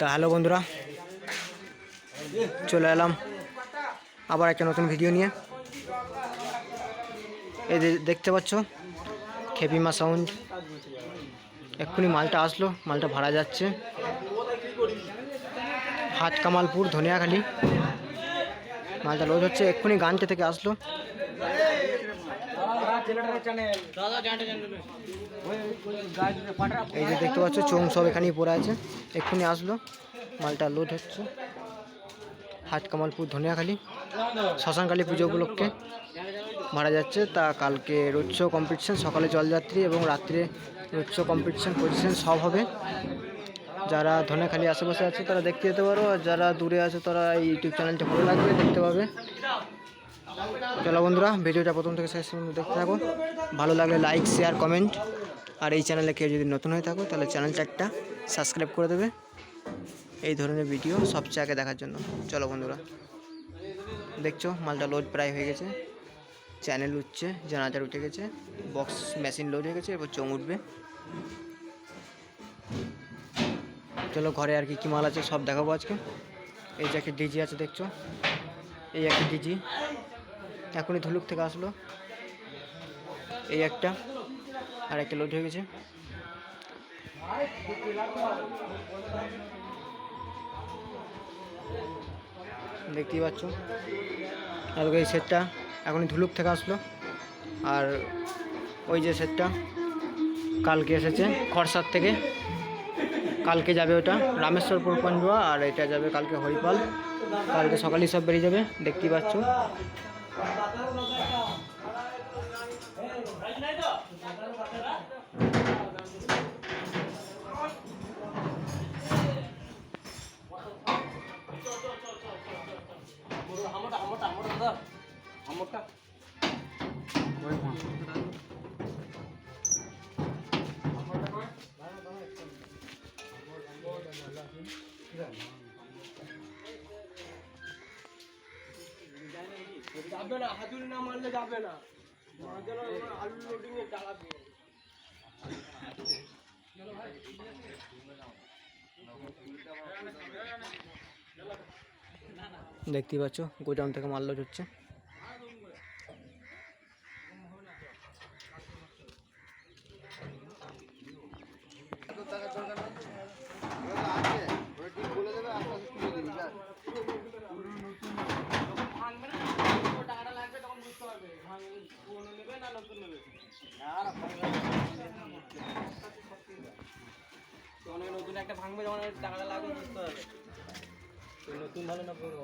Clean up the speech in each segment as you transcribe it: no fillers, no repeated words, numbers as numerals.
তা হ্যালো বন্ধুরা, চলে এলাম আবার একটা নতুন ভিডিও নিয়ে। এই দেখতে পাচ্ছ খেপিমা সাউন্ড, এক্ষুনি মালটা আসলো, মালটা ভাড়া যাচ্ছে হাট কামালপুর ধনিয়াখালি। মালটা লোড হচ্ছে, এক্ষুনি গানটা থেকে আসলো। এই যে দেখতে পাচ্ছ চোং সব এখানেই পড়ে আছে, এক্ষুনি আসলো, মালটা লোড হচ্ছে হাট কামালপুর ধনিয়াখালি। শ্মশানকালী পুজো উপলক্ষে ভাড়া যাচ্ছে। তা কালকে রোড শো কম্পিটিশন, সকালে জলযাত্রী এবং রাত্রে রোড শো কম্পিটিশন পজিশন সব হবে। যারা ধনিয়াখালি আশেপাশে আছে তারা দেখতে যেতে পারো, আর যারা দূরে আছে তারা এই ইউটিউব চ্যানেলটা ভালো লাগবে, দেখতে পাবে। চলো বন্ধুরা, ভিডিওটা প্রথম থেকে শেষ পর্যন্ত দেখতে থাকো। ভালো লাগলে লাইক, শেয়ার, কমেন্ট। আর এই চ্যানেলে কেউ যদি নতুন হয়ে থাকো তাহলে চ্যানেলটা একটা সাবস্ক্রাইব করে দেবে এই ধরনের ভিডিও সবচেয়ে আগে দেখার জন্য। চলো বন্ধুরা, দেখছো মালটা লোড প্রায় হয়ে গেছে, চ্যানেল উঠছে, জানাজার উঠে গেছে, বক্স মেশিন লোড হয়ে গেছে, এবার চোং উঠবে। চলো ঘরে আর কি কী মাল আছে সব দেখাবো আজকে। এই যে একটা ডিজি আছে দেখছো, এই একটা ডিজি এখনই ধুলুক থেকে আসলো, এই একটা, আর একটা লোড হয়ে গেছে। দেখতেই পাচ্ছ, আর এই সেটটা এখনই ধুলুক থেকে আসলো। আর ওই যে সেটটা কালকে এসেছে খড়সার থেকে, কালকে যাবে ওটা রামেশ্বরপুর পান্ডুয়া, আর এটা যাবে কালকে হরিপাল। কালকে সকালেই সব বেরিয়ে যাবে, দেখতেই পাচ্ছ। যাবে না, হাতুড়ি না মারলে যাবে না, আলু লোডিং এ চালাবে। দেখতেই পাচ্ছ গোডাউন থেকে মাল লোড হচ্ছে। নতুন একটা ভাঙবে যখন টাকাটা লাগবে বুঝতে হবে নতুন ভালো না পুরো।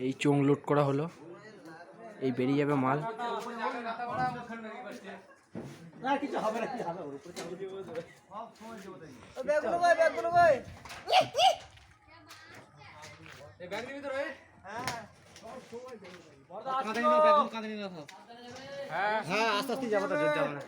এই চোং লোড করা হলো, এই বেরিয়ে যাবে মাল। কিছু হবে না, কি হবে হ্যাঁ আস্তে আস্তে যাবো, তো যাবো না।